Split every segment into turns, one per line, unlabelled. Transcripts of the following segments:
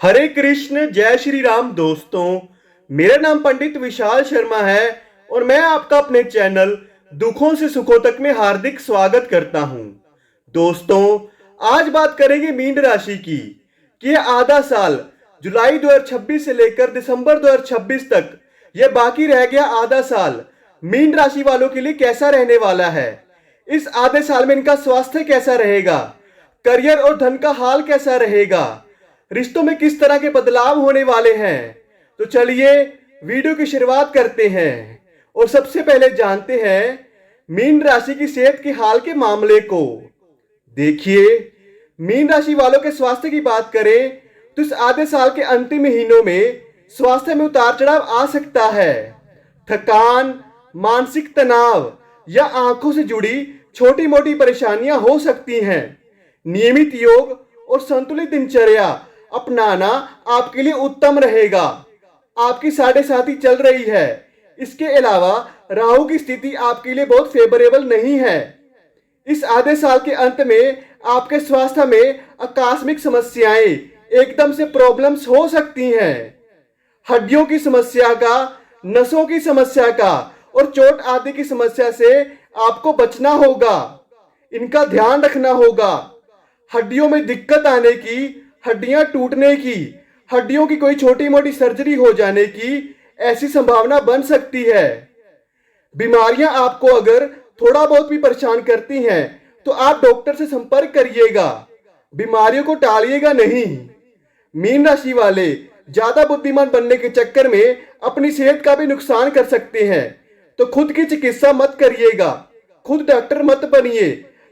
हरे कृष्ण जय श्री राम दोस्तों। मेरा नाम पंडित विशाल शर्मा है और मैं आपका अपने चैनल दुखों से सुखों तक में हार्दिक स्वागत करता हूं। दोस्तों, आज बात करेंगे मीन राशि की कि यह आधा साल जुलाई 2026 से लेकर दिसंबर 2026 तक यह बाकी रह गया आधा साल मीन राशि वालों के लिए कैसा रहने वाला है। इस आधे साल में इनका स्वास्थ्य कैसा रहेगा, करियर और धन का हाल कैसा रहेगा, रिश्तों में किस तरह के बदलाव होने वाले हैं। तो चलिए वीडियो की शुरुआत करते हैं और सबसे पहले जानते हैं मीन राशि की सेहत के हाल के मामले को। देखिए, मीन राशि वालों के स्वास्थ्य की बात करें तो इस आधे साल के अंतिम महीनों में स्वास्थ्य में उतार चढ़ाव आ सकता है। थकान, मानसिक तनाव या आंखों से जुड़ी छोटी मोटी परेशानियां हो सकती हैं। नियमित योग और संतुलित दिनचर्या अपनाना आपके लिए उत्तम रहेगा। आपकी 7.5 चल रही है। इसके अलावा राहु की स्थिति आपके लिए बहुत फेवरेबल नहीं है। इस आधे साल के अंत में आपके स्वास्थ्य में आकस्मिक समस्याएं, एकदम से प्रॉब्लम्स हो सकती हैं। हड्डियों की समस्या का, नसों की समस्या का और चोट आदि की समस्या से आपको बचना होगा। इनका ध्यान रखना होगा। हड्डियों में दिक्कत आने की, हड्डियां टूटने की, हड्डियों की कोई छोटी मोटी सर्जरी हो जाने की ऐसी संभावना बन सकती है। बीमारियां आपको अगर थोड़ा बहुत भी परेशान करती हैं तो आप डॉक्टर से संपर्क करिएगा। बीमारियों को टालिएगा नहीं। मीन राशि वाले ज्यादा बुद्धिमान बनने के चक्कर में अपनी सेहत का भी नुकसान कर सकते हैं, तो खुद की चिकित्सा मत करिएगा। खुद डॉक्टर मत बनिए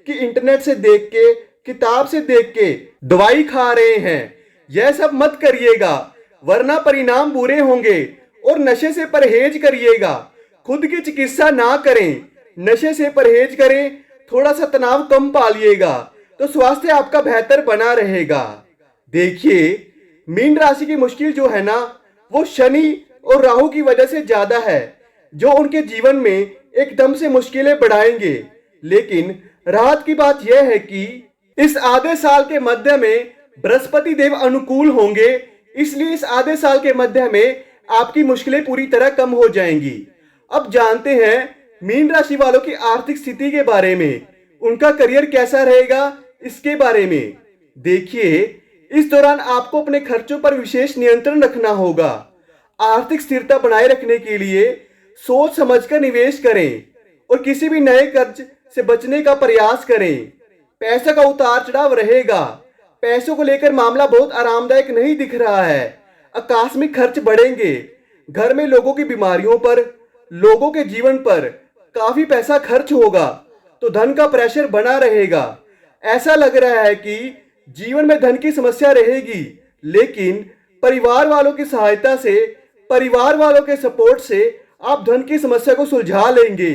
कि इंटरनेट से देख के, किताब से देख के दवाई खा रहे हैं। यह सब मत करिएगा, वरना परिणाम बुरे होंगे। और नशे से परहेज करिएगा। खुद की चिकित्सा ना करें, नशे से परहेज करें। थोड़ा सा तनाव कम पालिएगा तो स्वास्थ्य आपका बेहतर बना रहेगा। देखिए, मीन राशि की मुश्किल जो है ना, वो शनि और राहु की वजह से ज्यादा है, जो उनके जीवन में एकदम से मुश्किलें बढ़ाएंगे। लेकिन राहत की बात यह है कि इस आधे साल के मध्य में बृहस्पति देव अनुकूल होंगे, इसलिए इस आधे साल के मध्य में आपकी मुश्किलें पूरी तरह कम हो जाएंगी। अब जानते हैं मीन राशि वालों की आर्थिक स्थिति के बारे में, उनका करियर कैसा रहेगा इसके बारे में। देखिए, इस दौरान आपको अपने खर्चों पर विशेष नियंत्रण रखना होगा। आर्थिक स्थिरता बनाए रखने के लिए सोच समझकर निवेश करें और किसी भी नए कर्ज से बचने का प्रयास करें। पैसे का उतार चढ़ाव रहेगा। पैसों को लेकर मामला बहुत आरामदायक नहीं दिख रहा है। आकस्मिक खर्च बढ़ेंगे। घर में लोगों की बीमारियों पर, लोगों के जीवन पर काफी पैसा खर्च होगा, तो धन का प्रेशर बना रहेगा। ऐसा लग रहा है कि जीवन में धन की समस्या रहेगी, लेकिन परिवार वालों की सहायता से, परिवार वालों के सपोर्ट से आप धन की समस्या को सुलझा लेंगे।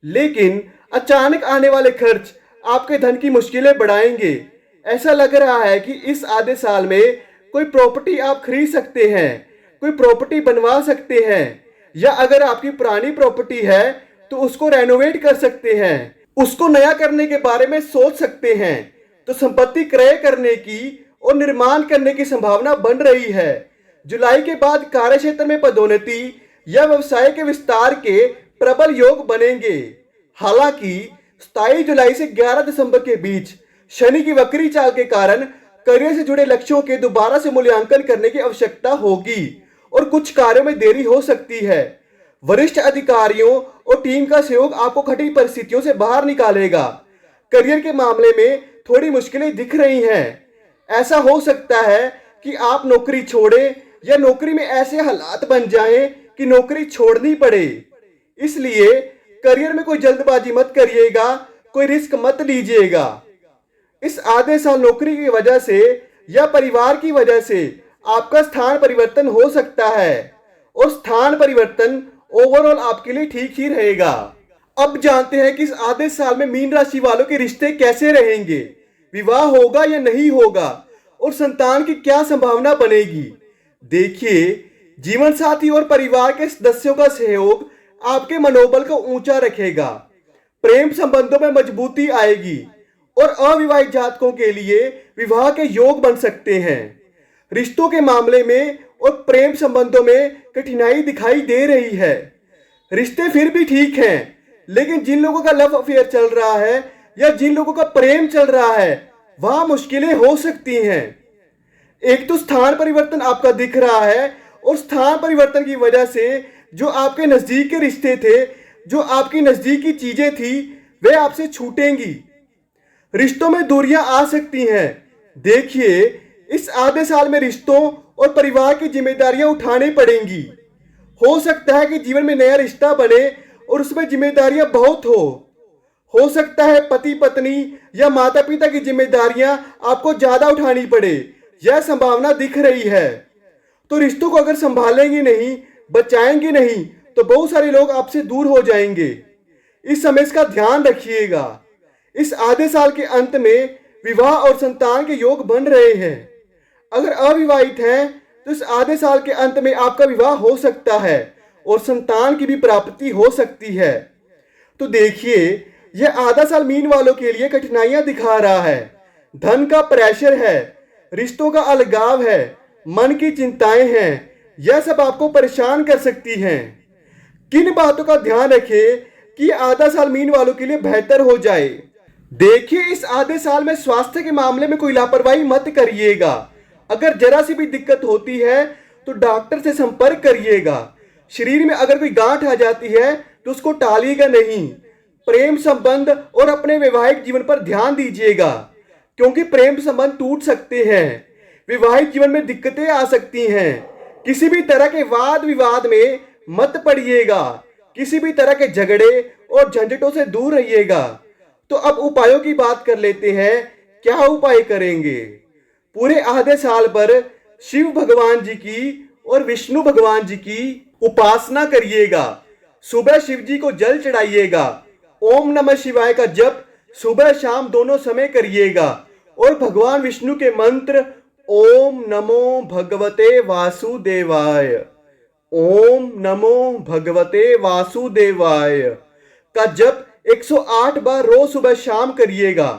लेकिन अचानक आने वाले खर्च आपके धन की मुश्किलें बढ़ाएंगे। ऐसा लग रहा है कि इस आधे साल में कोई प्रॉपर्टी आप खरीद सकते हैं, कोई प्रॉपर्टी बनवा सकते हैं, या अगर आपकी पुरानी प्रॉपर्टी है तो उसको रेनोवेट कर सकते हैं, उसको नया करने के बारे में सोच सकते हैं। तो संपत्ति क्रय करने की और निर्माण करने की संभावना बन रही है। जुलाई के बाद कार्य क्षेत्र में पदोन्नति या व्यवसाय के विस्तार के प्रबल योग बनेंगे। हालांकि 27 जुलाई से 11 दिसंबर के बीच शनि की वक्री चाल के कारण करियर से जुड़े लक्ष्यों के दोबारा से मूल्यांकन करने की आवश्यकता होगी और कुछ कार्यों में देरी हो सकती है। वरिष्ठ अधिकारियों और टीम का सहयोग आपको कठिन परिस्थितियों से बाहर निकालेगा। करियर के मामले में थोड़ी मुश्किलें दिख रही हैं। ऐसा हो सकता है कि आप नौकरी छोड़ें या नौकरी में ऐसे हालात बन जाएं कि नौकरी छोड़नी पड़े। इसलिए करियर में कोई जल्दबाजी मत करिएगा, कोई रिस्क मत लीजिएगा। इस आधे साल नौकरी की वजह से या परिवार की वजह से आपका स्थान परिवर्तन हो सकता है और स्थान परिवर्तन ओवरऑल आपके लिए ठीक ही रहेगा। अब जानते हैं कि इस आधे साल में मीन राशि वालों के रिश्ते कैसे रहेंगे, विवाह होगा या नहीं होगा और संतान की क्या संभावना बनेगी। देखिए, जीवन साथी और परिवार के सदस्यों का सहयोग आपके मनोबल को ऊंचा रखेगा। प्रेम संबंधों में मजबूती आएगी और अविवाहित जातकों के लिए विवाह के योग बन सकते हैं। रिश्तों के मामले में और प्रेम संबंधों में कठिनाई दिखाई दे रही है। रिश्ते फिर भी ठीक हैं, लेकिन जिन लोगों का लव अफेयर चल रहा है या जिन लोगों का प्रेम चल रहा है वहां मुश्किलें हो सकती हैं। एक तो स्थान परिवर्तन आपका दिख रहा है और स्थान परिवर्तन की वजह से जो आपके नजदीक के रिश्ते थे, जो आपकी नजदीकी चीजें थी, वे आपसे छूटेंगी। रिश्तों में दूरियां आ सकती हैं। देखिए, इस आधे साल में रिश्तों और परिवार की जिम्मेदारियां उठानी पड़ेंगी। हो सकता है कि जीवन में नया रिश्ता बने और उसमें जिम्मेदारियां बहुत हो सकता है पति पत्नी या माता पिता की जिम्मेदारियां आपको ज्यादा उठानी पड़े, यह संभावना दिख रही है। तो रिश्तों को अगर संभालेंगे नहीं, बचाएंगे नहीं, तो बहुत सारे लोग आपसे दूर हो जाएंगे। इस समय इसका ध्यान रखिएगा। इस आधे साल के अंत में विवाह और संतान के योग बन रहे हैं। अगर अविवाहित हैं तो इस आधे साल के अंत में आपका विवाह हो सकता है और संतान की भी प्राप्ति हो सकती है। तो देखिए, यह आधा साल मीन वालों के लिए कठिनाइयां दिखा रहा है। धन का प्रेशर है, रिश्तों का अलगाव है, मन की चिंताएं हैं, यह सब आपको परेशान कर सकती हैं। किन बातों का ध्यान रखें कि आधा साल मीन वालों के लिए बेहतर हो जाए। देखिए, इस आधे साल में स्वास्थ्य के मामले में कोई लापरवाही मत करिएगा। अगर जरा सी भी दिक्कत होती है तो डॉक्टर से संपर्क करिएगा। शरीर में अगर कोई गांठ आ जाती है तो उसको टालिएगा नहीं। प्रेम संबंध और अपने वैवाहिक जीवन पर ध्यान दीजिएगा, क्योंकि प्रेम संबंध टूट सकते हैं। विवाहिक जीवन में दिक्कतें आ सकती हैं। किसी भी तरह के वाद विवाद में मत पड़िएगा। किसी भी तरह के झगड़े और झंझटों से दूर रहिएगा। तो अब उपायों की बात कर लेते हैं। क्या उपाय करेंगे? पूरे आधे साल पर शिव भगवान जी की और विष्णु भगवान जी की उपासना करिएगा। सुबह शिव जी को जल चढ़ाइएगा। ओम नमः शिवाय का जप सुबह शाम दोनों समय करिएगा और भगवान विष्णु के मंत्र ओम नमो भगवते वासुदेवाय, ओम नमो भगवते वासुदेवाय का जप 108 बार रोज सुबह शाम करिएगा।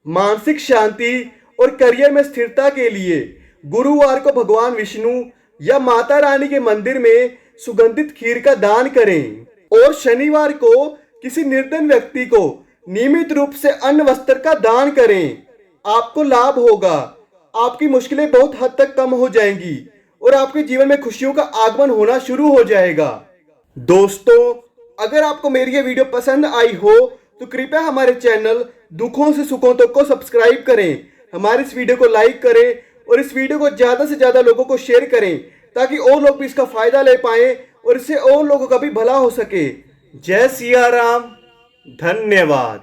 मानसिक शांति और करियर में स्थिरता के लिए गुरुवार को भगवान विष्णु या माता रानी के मंदिर में सुगंधित खीर का दान करें और शनिवार को किसी निर्धन व्यक्ति को नियमित रूप से अन्न वस्त्र का दान करें। आपको लाभ होगा। आपकी मुश्किलें बहुत हद तक कम हो जाएंगी और आपके जीवन में खुशियों का आगमन होना शुरू हो जाएगा। दोस्तों, अगर आपको मेरी ये वीडियो पसंद आई हो तो कृपया हमारे चैनल दुखों से सुखों तक को सब्सक्राइब करें, हमारे इस वीडियो को लाइक करें और इस वीडियो को ज्यादा से ज्यादा लोगों को शेयर करें ताकि और लोग भी इसका फायदा ले पाएं और इससे और लोगों का भी भला हो सके। जय सिया राम। धन्यवाद।